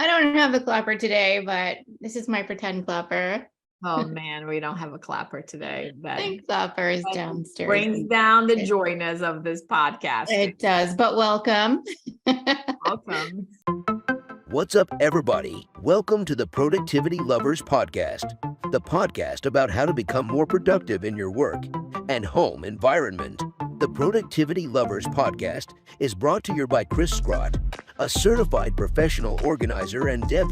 I don't have a clapper today, but this is my pretend clapper. Oh man, we don't have a clapper today. My clapper is downstairs. Brings down the joyness of this podcast. It does, but welcome. Welcome. What's up, everybody? Welcome to the Productivity Lovers Podcast, the podcast about how to become more productive in your work and home environment. The Productivity Lovers Podcast is brought to you by Cris, a certified professional organizer, and Deb,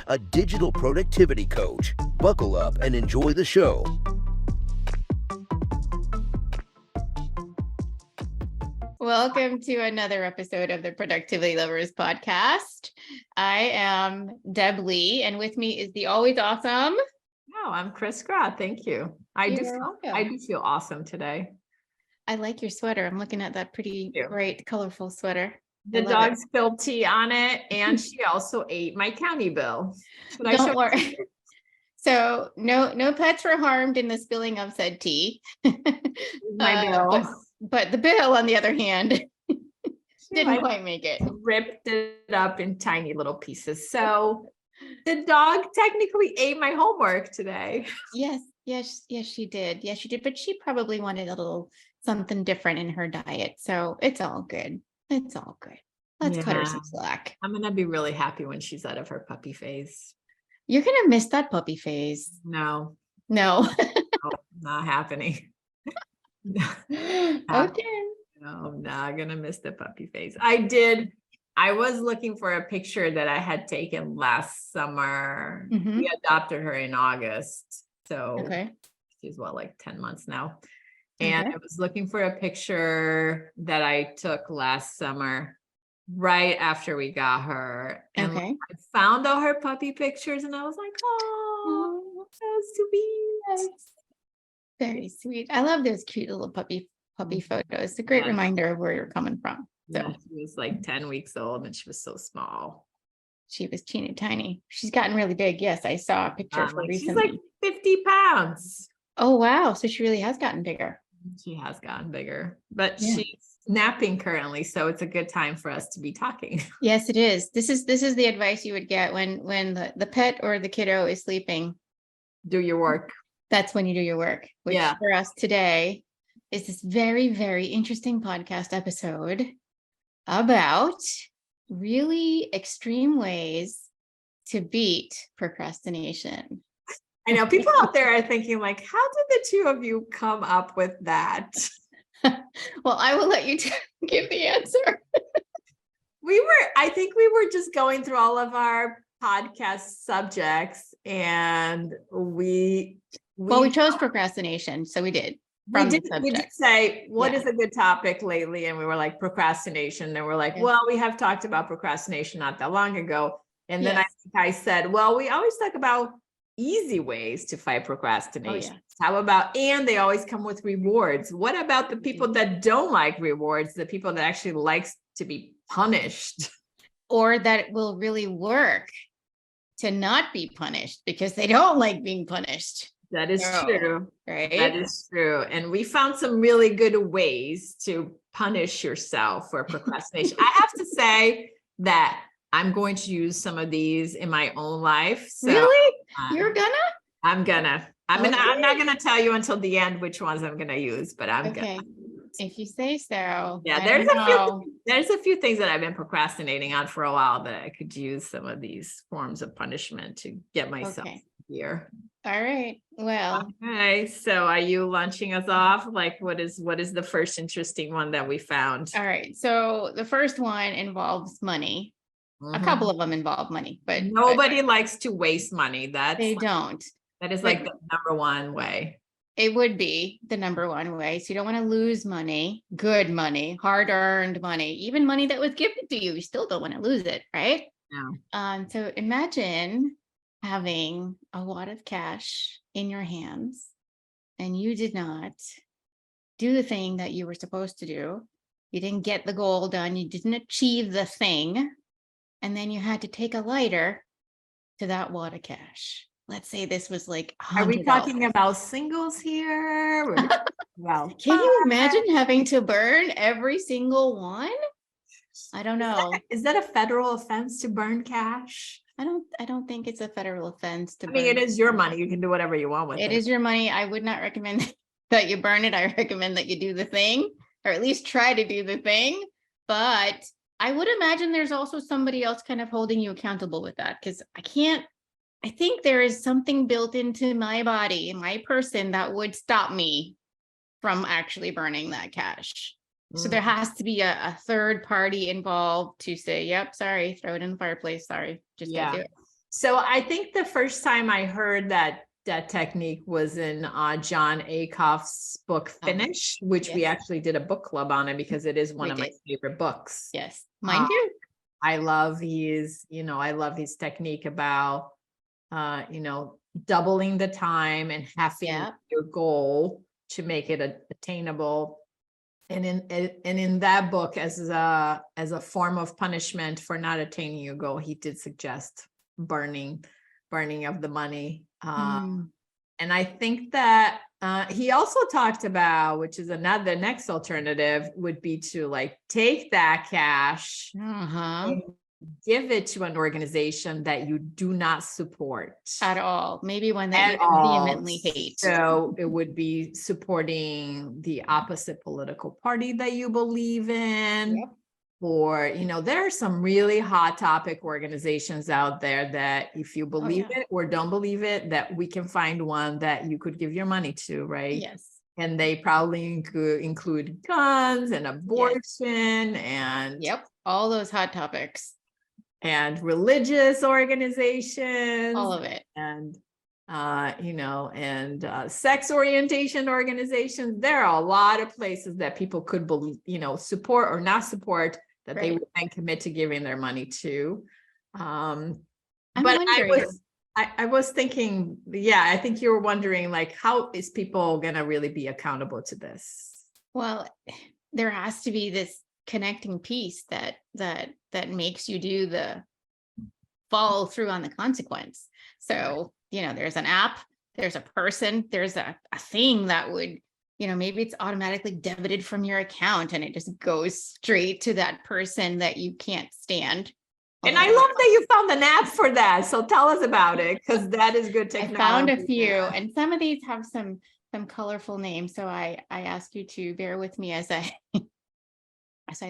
a digital productivity coach. Buckle up and enjoy the show. Welcome to another episode of the Productivity Lovers Podcast. I am Deb, and with me is the always awesome. Oh, I'm Cris. Thank you. I do feel awesome today. I like your sweater. I'm looking at that pretty bright, colorful sweater. The dog spilled tea on it, and she also ate my county bill. Don't worry. So no pets were harmed in the spilling of said tea. My bill. But the bill, on the other hand, didn't quite make it. Ripped it up in tiny little pieces. So the dog technically ate my homework today. Yes, she did. Yes, she did. But she probably wanted a little something different in her diet. So it's all good. Let's cut her some slack. I'm going to be really happy when she's out of her puppy phase. You're going to miss that puppy phase. No, not happening. Okay. No, I'm not going to miss the puppy phase. I was looking for a picture that I had taken last summer. Mm-hmm. We adopted her in August. So she's 10 months now. And I was looking for a picture that I took last summer, right after we got her. And I found all her puppy pictures and I was like, oh, so sweet. Very sweet. I love those cute little puppy photos. It's a great reminder of where you're coming from. So she was 10 weeks old and she was so small. She was teeny tiny. She's gotten really big. Yes, I saw a picture of her recently. She's 50 pounds. Oh, wow. So she really has gotten bigger. She has gotten bigger, but she's napping currently. So it's a good time for us to be talking. Yes, it is. This is the advice you would get when the pet or the kiddo is sleeping. Do your work. That's when you do your work, which for us today is this very, very interesting podcast episode about really extreme ways to beat procrastination. I know people out there are thinking how did the two of you come up with that? Well, I will let you give the answer. I think we were just going through all of our podcast subjects and we chose procrastination. So we did. We did say, what is a good topic lately? And we were like, procrastination. And we're like, well, we have talked about procrastination not that long ago. And then I think I said, well, we always talk about easy ways to fight procrastination. How about, and they always come with rewards. What about the people that don't like rewards, the people that actually likes to be punished? Or that will really work to not be punished because they don't like being punished. That is true. Right? That is true. And we found some really good ways to punish yourself for procrastination. I have to say that I'm going to use some of these in my own life. So, really? You're gonna? I'm not gonna tell you until the end which ones I'm gonna use, but I'm gonna. If you say so. Yeah, there's a few things that I've been procrastinating on for a while that I could use some of these forms of punishment to get myself here. All right. Well. Okay. So are you launching us off? What is the first interesting one that we found? All right. So the first one involves money. Mm-hmm. A couple of them involve money, but nobody likes to waste money. They don't. That is the number one way. It would be the number one way. So you don't want to lose money, good money, hard-earned money, even money that was given to you. You still don't want to lose it, right? No. So imagine having a lot of cash in your hands and you did not do the thing that you were supposed to do. You didn't get the goal done. You didn't achieve the thing. And then you had to take a lighter to that wad of cash. Let's say this was $100. Are we talking about singles here? Well, can you imagine having to burn every single one? I don't know. Is that a federal offense to burn cash? I don't think it's a federal offense to I mean, it burn is your cash. money. You can do whatever you want with it. It is your money. I would not recommend that you burn it. I recommend that you do the thing, or at least try to do the thing. But I would imagine there's also somebody else kind of holding you accountable with that, because I think there is something built into my body, my person, that would stop me from actually burning that cash. So there has to be a third party involved to say, yep, sorry, throw it in the fireplace. Sorry, just can't do it. So I think the first time I heard that technique was in John Acuff's book Finish, which we actually did a book club on it because it is one of my favorite books. Yes, mine too. I love his technique about doubling the time and having your goal to make it attainable. And in that book, as a form of punishment for not attaining your goal, he did suggest burning of the money. And I think that he also talked about, which is the next alternative would be to like take that cash and give it to an organization that you do not support at all. Maybe one that you vehemently hate. So it would be supporting the opposite political party that you believe in. Or, there are some really hot topic organizations out there that if you believe it or don't believe it, that we can find one that you could give your money to, right? Yes. And they probably include guns and abortion and all those hot topics. And religious organizations, all of it, and sex orientation organizations. There are a lot of places that people could support or not support that they would then commit to giving their money to. I was thinking, I think you were wondering, like, how is people gonna really be accountable to this? Well, there has to be this connecting piece that makes you do the follow through on the consequence. So, there's an app, there's a person, there's a thing that would, maybe it's automatically debited from your account and it just goes straight to that person that you can't stand. And I love that you found an app for that. So tell us about it, because that is good technology. I found a few, and some of these have some colorful names. So I ask you to bear with me as I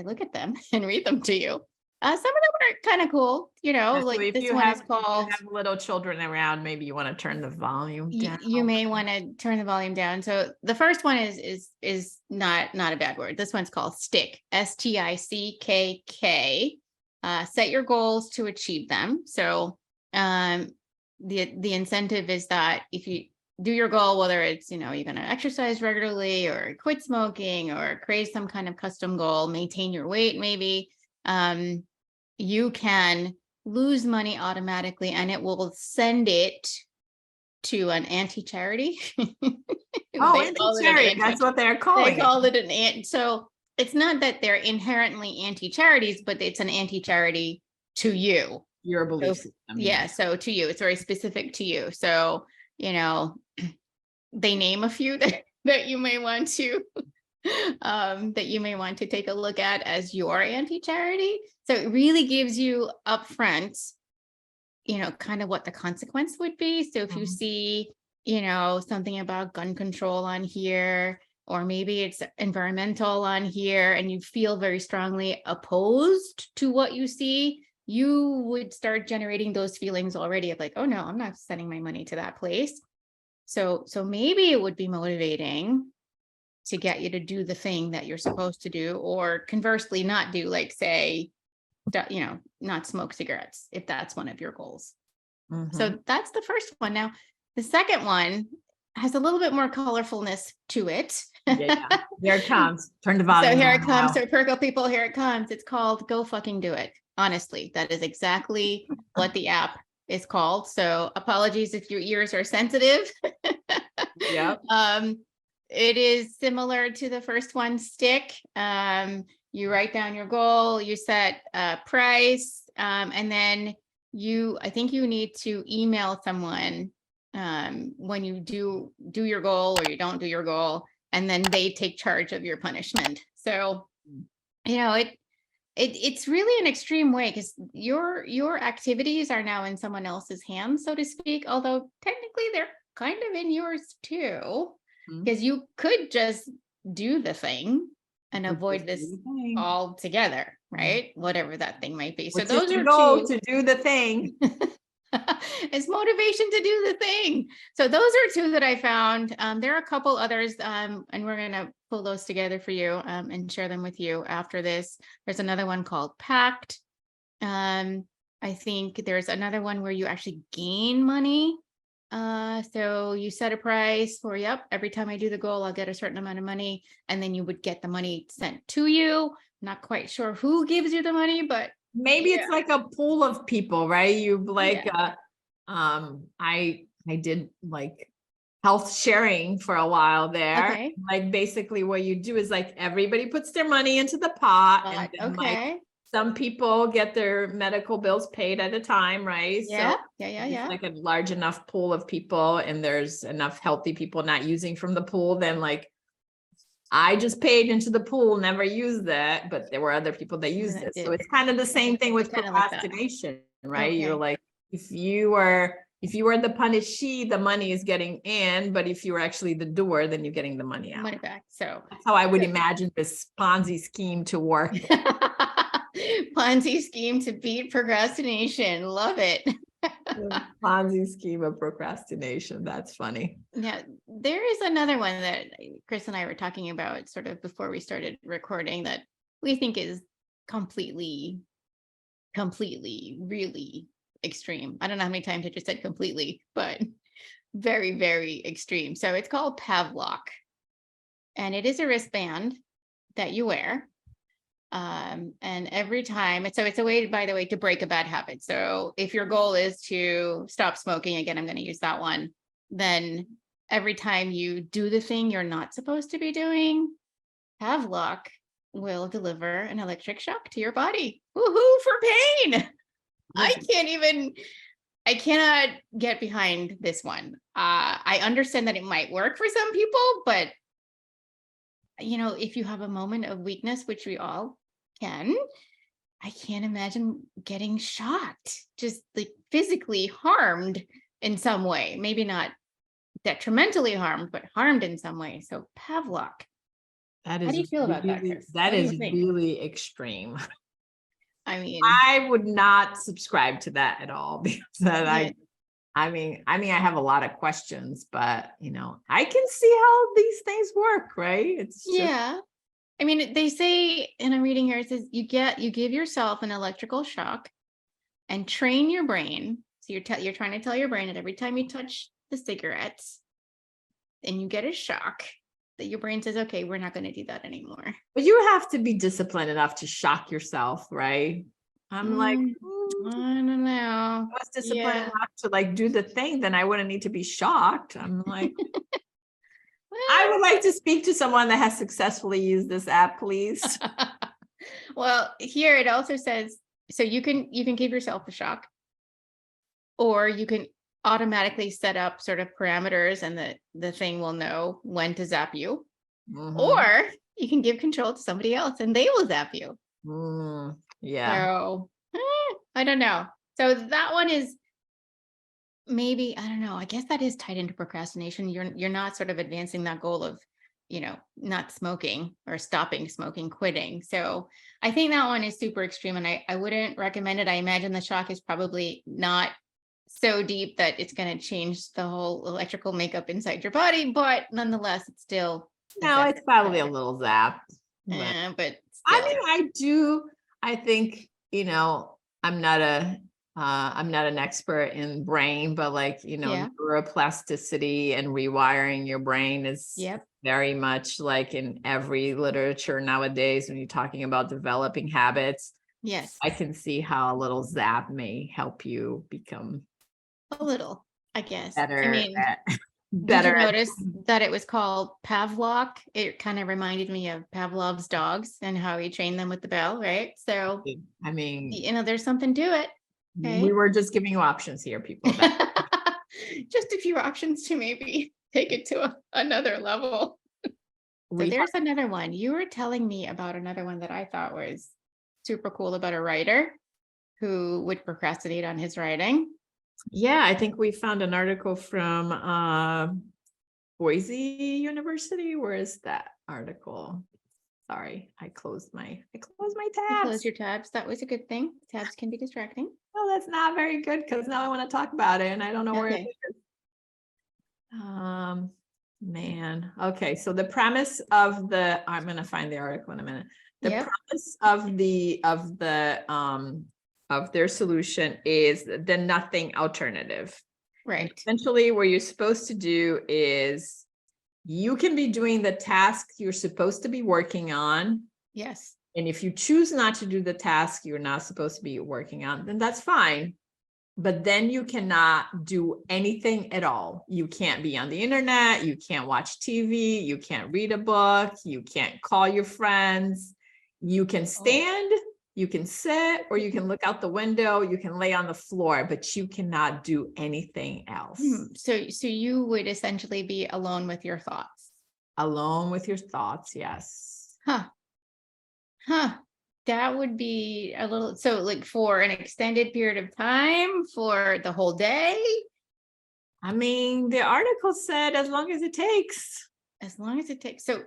look at them and read them to you. Some of them are kind of cool, like this one is called. If you have little children around, maybe you want to turn the volume down. You may want to turn the volume down. So the first one is not a bad word. This one's called Stick, STICKK. Set your goals to achieve them. So the incentive is that if you do your goal, whether it's, you're going to exercise regularly or quit smoking or create some kind of custom goal, maintain your weight, maybe, you can lose money automatically and it will send it to an anti-charity. Anti-charity. That's what they're calling it. They call it an so it's not that they're inherently anti-charities, but it's an anti-charity to you. Your belief system. So to you, it's very specific to you. So, they name a few that you may want to take a look at as your anti-charity. So it really gives you upfront, kind of what the consequence would be. So if you see, something about gun control on here, or maybe it's environmental on here, and you feel very strongly opposed to what you see, you would start generating those feelings already of like, oh no, I'm not sending my money to that place. So maybe it would be motivating to get you to do the thing that you're supposed to do, or conversely not do, like say, not smoke cigarettes, if that's one of your goals. So that's the first one. Now, the second one has a little bit more colorfulness to it. Here it comes. Turn the volume. So here it comes. So Perco people, here it comes. It's called Go Fucking Do It. Honestly, that is exactly what the app is called. So apologies if your ears are sensitive. It is similar to the first one, Stick. You write down your goal, you set a price, and then I think you need to email someone when you do your goal or you don't do your goal, and then they take charge of your punishment. So, it's really an extreme way because your activities are now in someone else's hands, so to speak, although technically they're kind of in yours too, because you could just do the thing and avoid this altogether, right? Whatever that thing might be. So Which those is the are goal, two. to do the thing. It's motivation to do the thing. So those are two that I found. There are a couple others, and we're going to pull those together for you and share them with you after this. There's another one called Pact. I think there's another one where you actually gain money. So you set a price for, yep, every time I do the goal, I'll get a certain amount of money, and then you would get the money sent to you. Not quite sure who gives you the money, but maybe it's like a pool of people, right? You like, Yeah. I did like health sharing for a while there. Okay. Like basically what you do is like everybody puts their money into the pot, and then like Okay. some people get their medical bills paid at a time, right? Yeah. So Yeah. it's like a large enough pool of people, and there's enough healthy people not using from the pool, then like I just paid into the pool, never used that, but there were other people that used it. So it's kind of the same thing with Kinda like that. procrastination, right? You're Okay. like, if you were the punishee, the money is getting in, but if you were actually the doer, then you're getting the money out. Money back. So That's how I would imagine this Ponzi scheme to work. Ponzi scheme to beat procrastination. Love it. Ponzi scheme of procrastination. That's funny. Yeah, there is another one that Cris and I were talking about sort of before we started recording that we think is completely, really extreme. I don't know how many times I just said completely, but very, very extreme. So it's called Pavlok, and it is a wristband that you wear. And every time, it's a way, by the way, to break a bad habit. So if your goal is to stop smoking, again, I'm going to use that one, then every time you do the thing you're not supposed to be doing, Pavlok will deliver an electric shock to your body. Woohoo for pain. I cannot get behind this one. I understand that it might work for some people, but if you have a moment of weakness, which we all can, I can't imagine getting shocked, just like physically harmed in some way. Maybe not detrimentally harmed, but harmed in some way. So Pavlok. That How is do you feel about that, really, Cris? that What do you is think? really extreme. I mean, I would not subscribe to that at all, because Yeah. I mean, I have a lot of questions, but I can see how these things work, right? It's just, yeah. I mean, they say, and I'm reading here, it says you give yourself an electrical shock and train your brain. So you're trying to tell your brain that every time you touch the cigarettes and you get a shock, that your brain says, okay, we're not going to do that anymore. but you have to be disciplined enough to shock yourself, right? I'm like, I don't know. I was disciplined Yeah. enough to like do the thing, then I wouldn't need to be shocked. I'm like, I would like to speak to someone that has successfully used this app, please. Well, here it also says, so you can give yourself a shock, or you can automatically set up sort of parameters, and the thing will know when to zap you, or you can give control to somebody else and they will zap you. Yeah. So I don't know. So that one is maybe, I don't know, I guess that is tied into procrastination. You're not sort of advancing that goal of, not smoking or stopping smoking, quitting. So I think that one is super extreme, and I wouldn't recommend it. I imagine the shock is probably not so deep that it's going to change the whole electrical makeup inside your body, but nonetheless, it's still No, it's probably a little zap. but still. I think, I'm not an expert in brain, but like, neuroplasticity and rewiring your brain is very much like in every literature nowadays, when you're talking about developing habits. Yes. I can see how a little zap may help you become a little, I guess. better. I mean, better. Did you notice that it was called Pavlok? It kind of reminded me of Pavlov's dogs and how he trained them with the bell, right? So, I mean, there's something to it. Okay? We were just giving you options here, people. Just a few options to maybe take it to another level. So there's another one. You were telling me about another one that I thought was super cool about a writer who would procrastinate on his writing. Yeah, I think we found an article from Boise University. Where is that article? Sorry, I closed my You tabs. close your tabs. That was a good thing. Tabs can be distracting. Oh, that's not very good because now I want to talk about it and I don't know where it Okay. is. Man. Okay, so the premise of I'm gonna find the article in a minute. The Yep. premise of their solution is the nothing alternative. Right. Essentially, what you're supposed to do is you can be doing the task you're supposed to be working on. Yes. And if you choose not to do the task you're not supposed to be working on, then that's fine. But then you cannot do anything at all. You can't be on the internet. You can't watch TV. You can't read a book. You can't call your friends. You can stand, you can sit, or you can look out the window. You can lay on the floor, but you cannot do anything else. So you would essentially be alone with your thoughts. Alone with your thoughts, yes. Huh. That would be a little, so like for an extended period of time, for the whole day. I mean, the article said as long as it takes. As long as it takes. So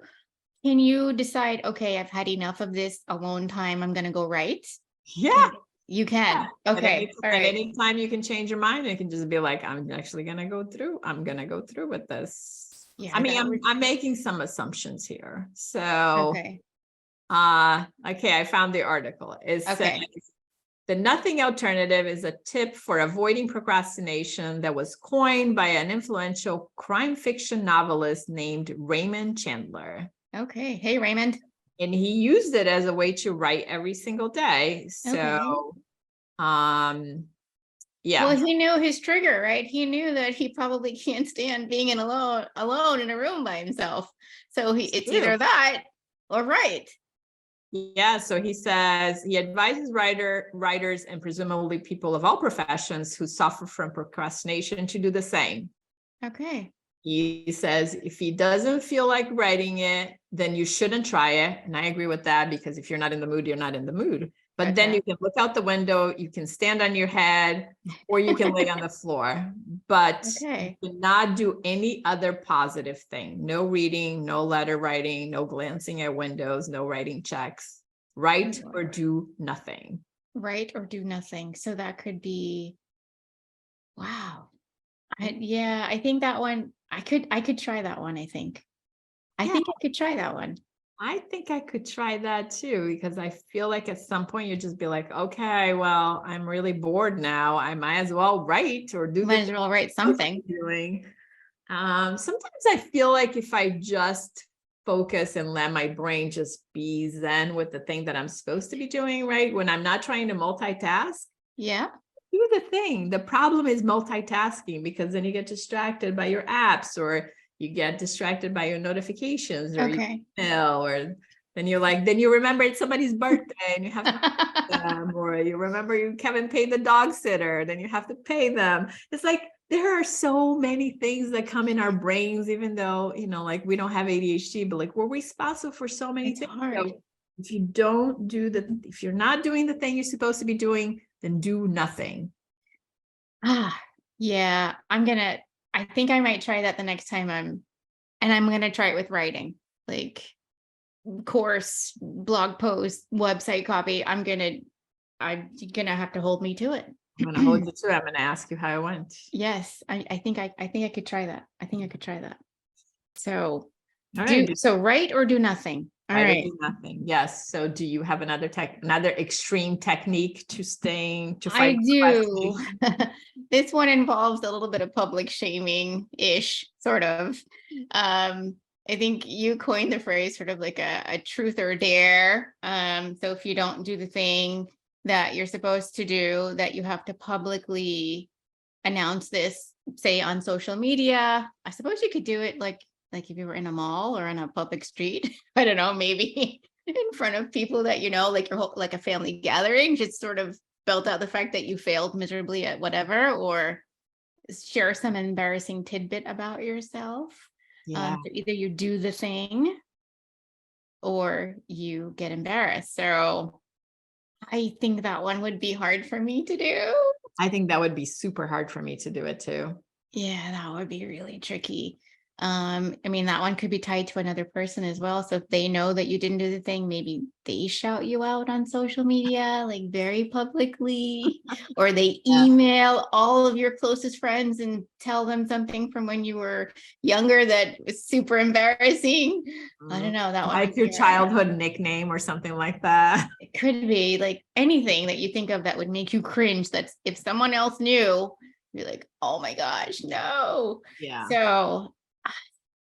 can you decide, okay, I've had enough of this alone time, I'm going to go write? Yeah. You can. Yeah. Okay. At any time you can change your mind. You can just be like, I'm actually going to go through. I'm going to go through with this. Yeah. I mean, I'm making some assumptions here. So, okay. Okay, I found the article. It Okay. says, the nothing alternative is a tip for avoiding procrastination that was coined by an influential crime fiction novelist named Raymond Chandler. Okay. Hey, Raymond. And he used it as a way to write every single day. So, yeah. Well, he knew his trigger, right? He knew that he probably can't stand being alone in a room by himself. So it's either that or write. Yeah, so he says he advises writers and presumably people of all professions who suffer from procrastination to do the same. Okay. He says if he doesn't feel like writing it, then you shouldn't try it. And I agree with that, because if you're not in the mood, you're not in the mood. But then you can look out the window, you can stand on your head, or you can lay on the floor. But you cannot do any other positive thing. No reading, no letter writing, no glancing at windows, no writing checks. Write or do nothing. Write or do nothing. So that could be, wow. I think that one, I could try that one, I think. I think I could try that one. I think I could try that too, because I feel like at some point you just be like, okay, well, I'm really bored now. I might as well write or do. Might as well write something. Doing. Sometimes I feel like if I just focus and let my brain just be zen with the thing that I'm supposed to be doing, right? When I'm not trying to multitask. Yeah. Do the thing. The problem is multitasking, because then you get distracted by your apps, or you get distracted by your notifications, or your email, or then you remember it's somebody's birthday and you have to pay them, or you remember you haven't paid the dog sitter, then you have to pay them. It's like there are so many things that come in our brains, even though, like we don't have ADHD, but like we're responsible for so many things. So if if you're not doing the thing you're supposed to be doing, then do nothing. Yeah, I think I might try that the next time I'm going to try it with writing, like course, blog post, website copy. I'm going to have to hold me to it. I'm going to hold you to it. I'm going to ask you how it went. Yes. I think I could try that. I think I could try that. So, so write or do nothing. All right. Do nothing. Yes. So do you have another extreme technique to fight? I do. This one involves a little bit of public shaming-ish, sort of. I think you coined the phrase sort of like a truth or dare. So if you don't do the thing that you're supposed to do, that you have to publicly announce this, say on social media. I suppose you could do it like if you were in a mall or on a public street. I don't know, maybe in front of people that like a family gathering, just sort of belt out the fact that you failed miserably at whatever, or share some embarrassing tidbit about yourself. So either you do the thing or you get embarrassed. So I think that one would be hard for me to do. I think that would be super hard for me to do it too. Yeah, that would be really tricky. I mean, that one could be tied to another person as well. So if they know that you didn't do the thing, maybe they shout you out on social media, like very publicly, or they Yeah. email all of your closest friends and tell them something from when you were younger that was super embarrassing. I don't know. That one Like would your be hard. childhood nickname or something like that. It could be like anything that you think of that would make you cringe. That's if someone else knew, you're like, oh my gosh, no. Yeah.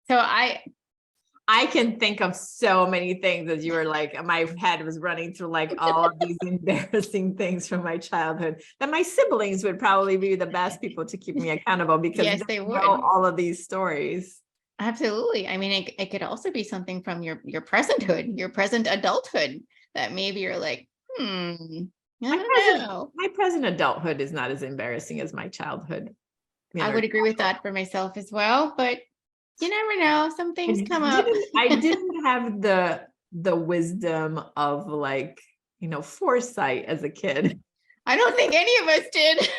So I can think of so many things as you were like, my head was running through like all of these embarrassing things from my childhood that my siblings would probably be the best people to keep me accountable because Yes, they would. know all of these stories. Absolutely. I mean, it could also be something from your presenthood, your present adulthood that maybe you're like, I don't know. My present adulthood is not as embarrassing as my childhood. I would agree with that for myself as well, but you never know. Some things come up. I didn't have the wisdom of like, foresight as a kid. I don't think any of us did.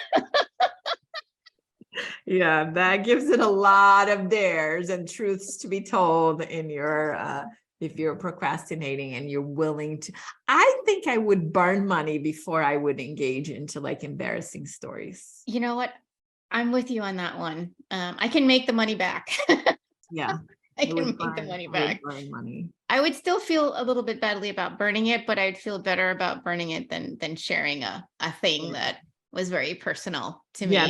Yeah, that gives it a lot of dares and truths to be told in your if you're procrastinating and you're willing to. I think I would burn money before I would engage into like embarrassing stories. You know what? I'm with you on that one. I can make the money back. Yeah. I can make the money back. I would still feel a little bit badly about burning it, but I'd feel better about burning it than sharing a thing that was very personal to me. Yeah,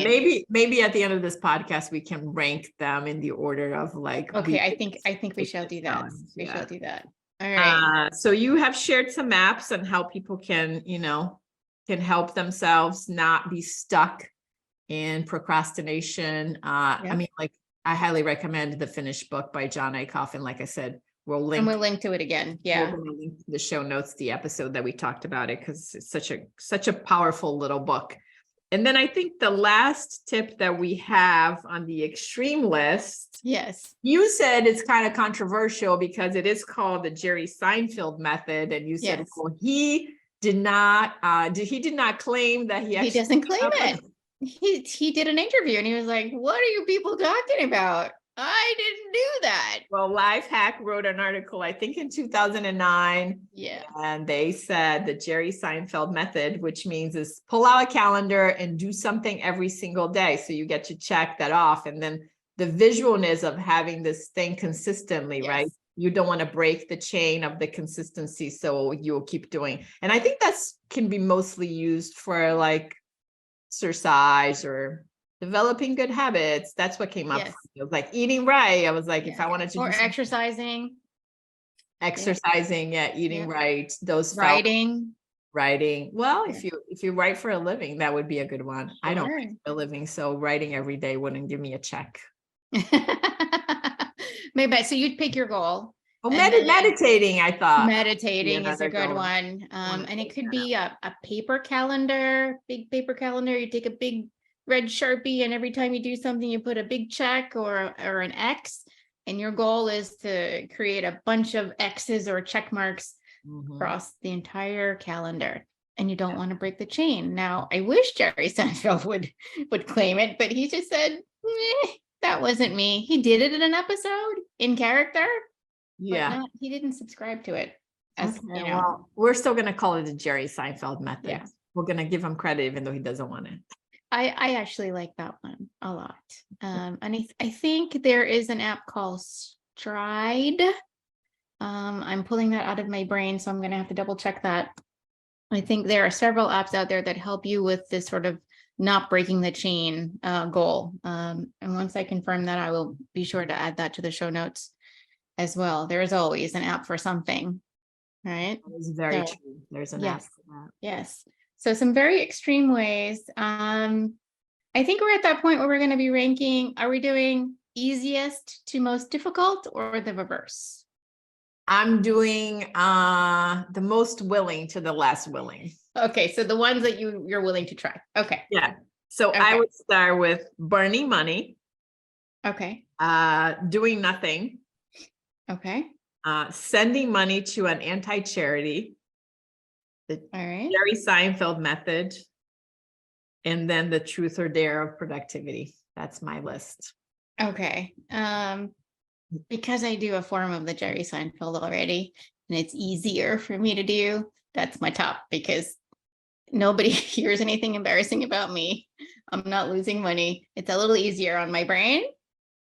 maybe at the end of this podcast we can rank them in the order of like. Okay, I think we shall do that. We shall do that. All right. So you have shared some apps on how people can help themselves not be stuck in procrastination. I mean, like I highly recommend the finished book by John Acuff, and like I said, we'll link to it again. Yeah, we're gonna link to the show notes, the episode that we talked about it, because it's such a powerful little book. And then I think the last tip that we have on the extreme list, yes, you said it's kind of controversial because it is called the Jerry Seinfeld method, and you said, well, he did not claim that he doesn't claim it. He did an interview and he was like, what are you people talking about? I didn't do that. Well, Lifehack wrote an article, I think in 2009. Yeah. And they said the Jerry Seinfeld method, which means is pull out a calendar and do something every single day. So you get to check that off. And then the visualness of having this thing consistently, right? You don't want to break the chain of the consistency. So you'll keep doing. And I think that's can be mostly used for like exercise or developing good habits. That's what came up. It was like eating right. I was like, if I wanted to or do exercising, eating right, those writing. Well, if you write for a living, that would be a good one. I don't write for a living, so writing every day wouldn't give me a check. Maybe so you'd pick your goal. Oh, meditating, I thought. Meditating is a good one. And it could be a paper calendar, big paper calendar. You take a big red Sharpie, and every time you do something, you put a big check or an X. And your goal is to create a bunch of X's or check marks across the entire calendar. And you don't want to break the chain. Now, I wish Jerry Seinfeld would claim it, but he just said, that wasn't me. He did it in an episode in character. Yeah, he didn't subscribe to it. Well, we're still going to call it the Jerry Seinfeld method. Yeah. We're going to give him credit, even though he doesn't want it. I actually like that one a lot. And I think there is an app called Stride. I'm pulling that out of my brain, so I'm going to have to double check that. I think there are several apps out there that help you with this sort of not breaking the chain goal. And once I confirm that, I will be sure to add that to the show notes as well. There is always an app for something, right? That is very true. There's an app for that. Yes. So some very extreme ways. I think we're at that point where we're going to be ranking. Are we doing easiest to most difficult or the reverse? I'm doing the most willing to the less willing. Okay. So the ones that you're willing to try. Okay. Yeah. So I would start with burning money. Okay. Doing nothing. Okay. Sending money to an anti-charity. the All right. Jerry Seinfeld method, and then the truth or dare of productivity. That's my list. Okay. Because I do a form of the Jerry Seinfeld already, and it's easier for me to do, that's my top, because nobody hears anything embarrassing about me. I'm not losing money. It's a little easier on my brain.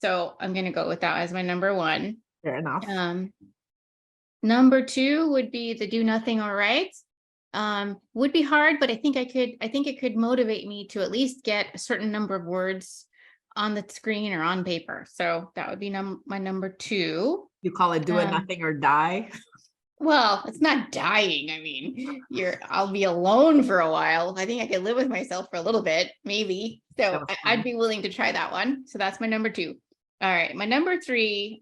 So I'm going to go with that as my number one. Fair enough. Number two would be the do nothing or right. Would be hard, but I think it could motivate me to at least get a certain number of words on the screen or on paper. So that would be my number two. You call it do it nothing or die? Well, it's not dying. I mean, I'll be alone for a while. I think I could live with myself for a little bit, maybe. So I'd be willing to try that one. So that's my number two. All right. My number three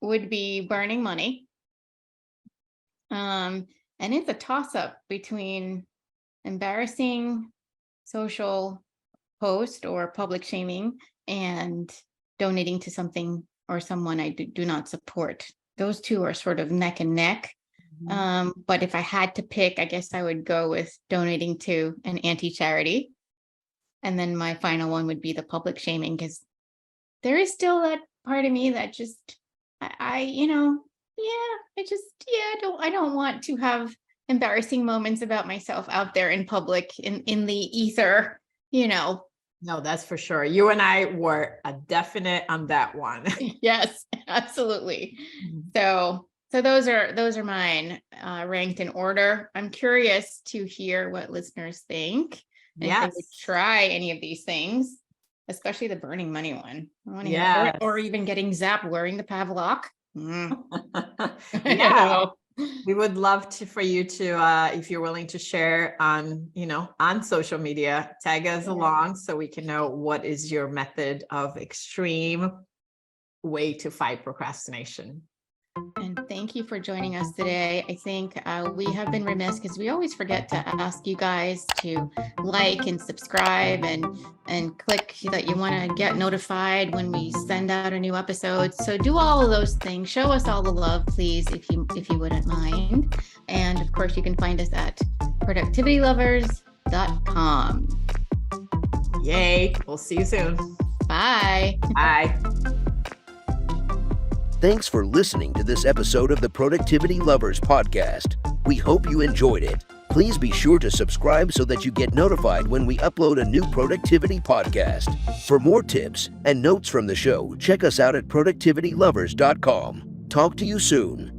would be burning money. And it's a toss-up between embarrassing social post or public shaming and donating to something or someone I do not support. Those two are sort of neck and neck. But if I had to pick, I guess I would go with donating to an anti-charity. And then my final one would be the public shaming, because there is still that part of me that just, I don't want to have embarrassing moments about myself out there in public, in the ether, No, that's for sure. You and I were a definite on that one. Yes, absolutely. So those are mine, ranked in order. I'm curious to hear what listeners think. And if they would try any of these things, especially the burning money one. I want to hear, or even getting zapped wearing the Pavlok. Yeah. We would love for you to, if you're willing to share on social media, tag us along so we can know what is your method of extreme way to fight procrastination. And thank you for joining us today. I think we have been remiss because we always forget to ask you guys to like and subscribe and click that you want to get notified when we send out a new episode. So do all of those things. Show us all the love, please, if you wouldn't mind. And of course, you can find us at productivitylovers.com. Yay. We'll see you soon. Bye. Bye. Thanks for listening to this episode of the Productivity Lovers podcast. We hope you enjoyed it. Please be sure to subscribe so that you get notified when we upload a new productivity podcast. For more tips and notes from the show, check us out at productivitylovers.com. Talk to you soon.